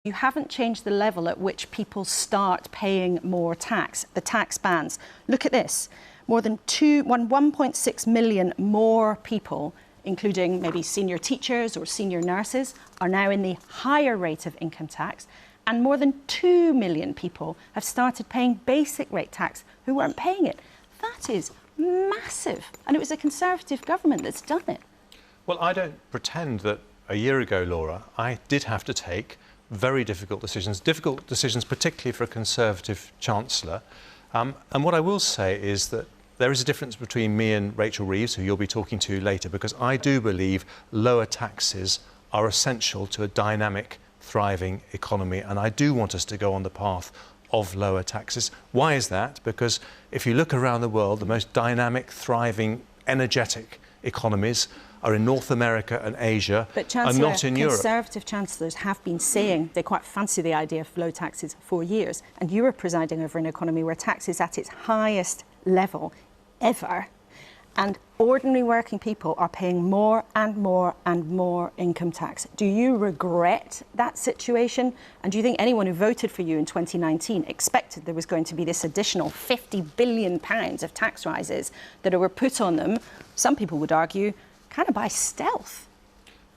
You haven't changed the level at which people start paying more tax, the tax bands. Look at this. More than 1.6 million more people, including maybe senior teachers or senior nurses, are now in the higher rate of income tax. And more than 2 million people have started paying basic rate tax who weren't paying it. That is massive. And it was a Conservative government that's done it. Well, I don't pretend that a year ago, Laura, I did have to take very difficult decisions particularly for a Conservative Chancellor. And what I will say is that there is a difference between me and Rachel Reeves, who you'll be talking to later, because I do believe lower taxes are essential to a dynamic, thriving economy, and I do want us to go on the path of lower taxes. Why is that? Because if you look around the world, the most dynamic, thriving, energetic economies are in North America and Asia, and not in Europe. Conservative chancellors have been saying they quite fancy the idea of low taxes for years, and you are presiding over an economy where tax is at its highest level ever, and ordinary working people are paying more and more and more income tax. Do you regret that situation? And do you think anyone who voted for you in 2019 expected there was going to be this additional £50 billion of tax rises that were put on them, some people would argue, kind of by stealth?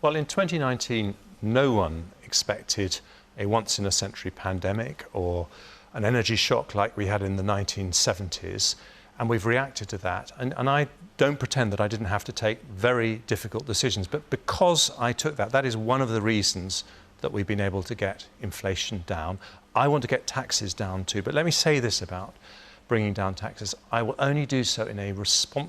Well, in 2019, no one expected a once-in-a-century pandemic or an energy shock like we had in the 1970s, and we've reacted to that. And I don't pretend that I didn't have to take very difficult decisions, but because I took that, that is one of the reasons that we've been able to get inflation down. I want to get taxes down too, but let me say this about bringing down taxes. I will only do so in a responsible